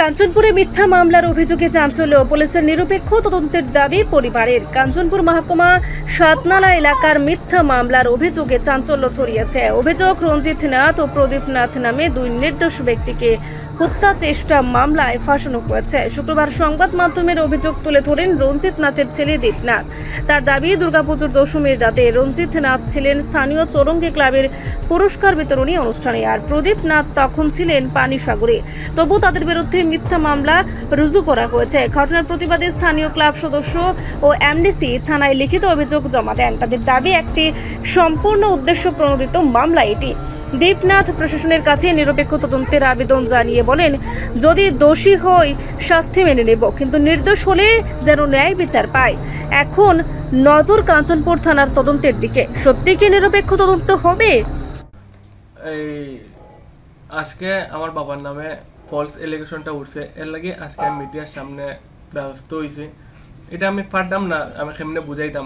কাঞ্চনপুরে মিথ্যা মামলার অভিযোগে চাঞ্চল্য, পুলিশের নিরপেক্ষ তদন্তের দাবি পরিবারের। কাঞ্চনপুর মহকুমা সাতনালা এলাকার মিথ্যা মামলার অভিযোগে চাঞ্চল্য ছড়িয়েছে। অভিযোগ, রঞ্জিত নাথ ও প্রদীপ নাথ নামে দুই নির্দোষ ব্যক্তিকে হত্যা চেষ্টা মামলায় ফাঁসানো হয়েছে। শুক্রবার সংবাদ মাধ্যমের অভিযোগ তুলে ধরেন রঞ্জিত নাথের ছেলে দীপনাথ। তার দাবি, দুর্গাপুজোর দশমীর রাতে রঞ্জিত নাথ ছিলেন স্থানীয় চৌরঙ্গি ক্লাবের পুরস্কার বিতরণী অনুষ্ঠানে, আর প্রদীপ নাথ তখন ছিলেন পানিসাগরে। তবু তাদের বিরুদ্ধে মিথ্যা মামলা রুজু করা হয়েছে। ঘটনার প্রতিবাদে স্থানীয় ক্লাব সদস্য ও এমডিসি থানায় লিখিত অভিযোগ জমা দেন। তাদের দাবি, একটি সম্পূর্ণ উদ্দেশ্য প্রণোদিত মামলা এটি। দীপনাথ প্রশাসনের কাছে নিরপেক্ষ তদন্তের আবেদন জানিয়ে বলেন, যদি দোষী হই শাস্তি মেনে নেব, কিন্তু নির্দোষ হলে যেন ন্যায় বিচার পায়। এখন নজর কাঞ্চনপুর থানার তদন্তের দিকে। সত্যি কি নিরপেক্ষ তদন্ত হবে? এই আজকে আমার বাবার নামে ফলস এলিগেশনটা উঠছে, এর লাগে আজকে আমি মিডিয়ার সামনে ব্যস্ত হয়েছি। এটা আমি পারতাম না, আমি কেমনে বুঝাইতাম।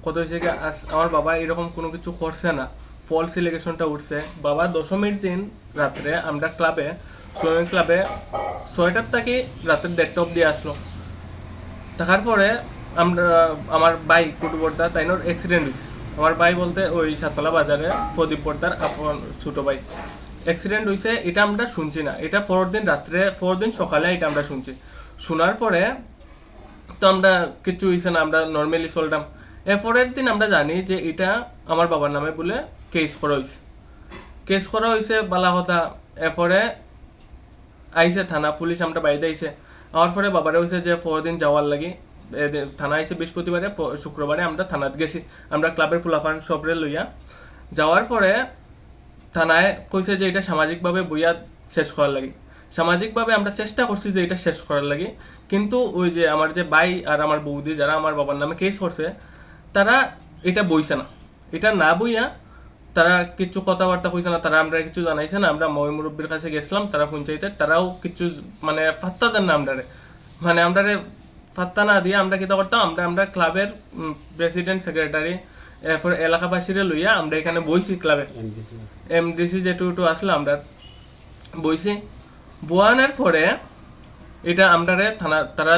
কত হয়েছে কি, আমার বাবা এরকম কোনো কিছু করছে না, ফলস এলিগেশনটা উঠছে। বাবা দশমীর দিন রাত্রে আমরা ক্লাবে, সুইমিং ক্লাবে 6টার থেকে রাতের 1:30 অবধি আসলো। থাকার পরে আমরা আমার ভাই কুটুবর্দা তাইনোর অ্যাক্সিডেন্ট হয়েছে। আমার ভাই বলতে ওই সাততলা বাজারে প্রদীপ বর্দার আপন ছোটো ভাই অ্যাক্সিডেন্ট হয়েছে। এটা আমরা শুনছি না, এটা পরদিন সকালে এটা আমরা শুনছি। শোনার পরে তো আমরা কিছু হয়েছে না, আমরা নর্মালি চলতাম। এরপরের দিন আমরা জানি যে এটা আমার বাবার নামে বলে কেস করা হয়েছে বালা কথা। এরপরে আইসে থানা পুলিশ, আমরা বাইরে আইসে। আমার পরে বাবারে হয়েছে যে পরদিন যাওয়ার লাগে থানা আইসে। বৃহস্পতিবারে শুক্রবারে আমরা থানাত গেছি, আমরা ক্লাবের ফুলাফান সবরে লইয়া। যাওয়ার পরে থানায় কইছে যে এটা সামাজিকভাবে বইয়া শেষ করার লাগে। সামাজিকভাবে আমরা চেষ্টা করছি যে এটা শেষ করার লাগে, কিন্তু ওই যে আমার যে ভাই আর আমার বৌদি যারা আমার বাবার নামে কেস করছে, তারা এটা বইছে না। এটা না বইয়া তারা কিছু কথাবার্তা কইছে না, তারা আমরা কিছু জানাইছে না। আমরা ময় মুরব্বীর কাছে গেছিলাম, তারা পঞ্চায়েতের, তারাও কিছু মানে পাত্তা দেন না আমরারে। মানে আমরারে পাত্তা না দিয়ে আমরা কিতা করতাম, আমরা ক্লাবের প্রেসিডেন্ট, সেক্রেটারি, এরপর এলাকাবাসীরে লইয়া আমরা এখানে বইছি। ক্লাবে এমডিসি যেটু আসলে আমরা বইছি। বয়ানের পরে এটা আমরারে থানা তারা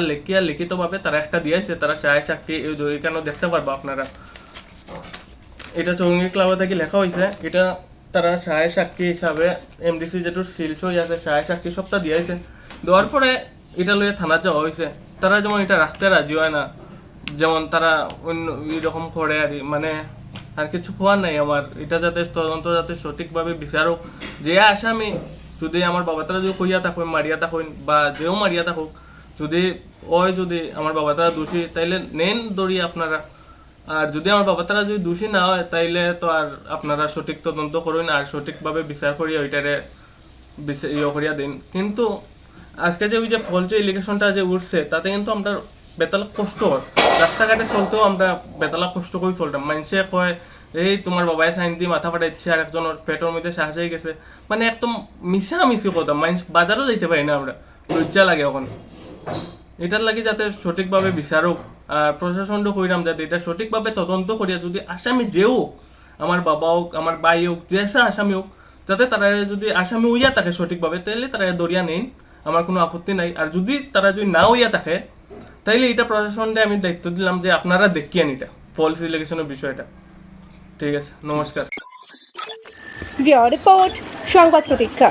লিখিতভাবে তারা একটা দিয়েছে, তারা সায় সাক্ষী এখানেও দেখতে পারবো আপনারা। এটা চৌরঙ্গি ক্লাবে থেকে লেখা হয়েছে। এটা তারা সায় সাক্ষী হিসাবে এমডিসি যেটুর শিলসই আছে, সায় সাক্ষী সবটা দিয়েছে। দেওয়ার পরে এটা লইয়া থানা যাওয়া হয়েছে। তারা যেমন এটা রাখতে রাজি হয় না, যেমন তারা অন্য এরকম করে আর মানে আর কিছু হওয়ার নাই আমার। এটা যাতে তদন্ত যাতে সঠিকভাবে বিচারক, যে আসামি যদি আমার বাবা তারা যদি কইয়া থাকুন, মারিয়া থাকুন, বা যেও মারিয়া থাকুক, যদি আমার বাবা তারা দোষী, তাইলে নেন দড়িয়ে আপনারা। আর যদি আমার বাবা তারা যদি দোষী না হয়, তাইলে তো আর আপনারা সঠিক তদন্ত করুন আর সঠিকভাবে বিচার করিয়া ওইটারে করিয়া দিন। কিন্তু আজকে যে ওই যে ফলস এলিগেশনটা যে উঠছে, তাতে কিন্তু আমরা বেতালা কষ্ট হয়। রাস্তাঘাটে চলতেও আমরা বেতালা কষ্ট করে চলতাম। মানুষে কয়, এই তোমার বাবাই সাইন দিয়ে মাথা ফাটাইছে, আর একজনের পেটের মধ্যে শ্বাস হয়ে গেছে। মানে একদম মিশামিশি কথা। মানুষ বাজারও যাইতে পারি না, আমরা লজ্জা লাগে এখন। এটার লাগে যাতে সঠিকভাবে বিচারক আর প্রশাসনটা কইরাম, যাতে এটা সঠিকভাবে তদন্ত করিয়া যদি আসামি যেও আমার বাবা হোক, আমার ভাই হোক, যে আসামি হোক, যাতে তারা যদি আসামি হইয়া থাকে সঠিকভাবে, তাহলে তারা দরিয়া নেন, আমার কোনো আপত্তি নাই। আর যদি তারা যদি না হইয়া থাকে, তাইলে এটা প্রশাসনকে আমি দায়িত্ব দিলাম যে আপনারা দেখিয়েন এটা ফলস এলিগেশনের বিষয়টা। ঠিক আছে, নমস্কার। রিপোর্ট সংবাদ প্রতীক্ষা।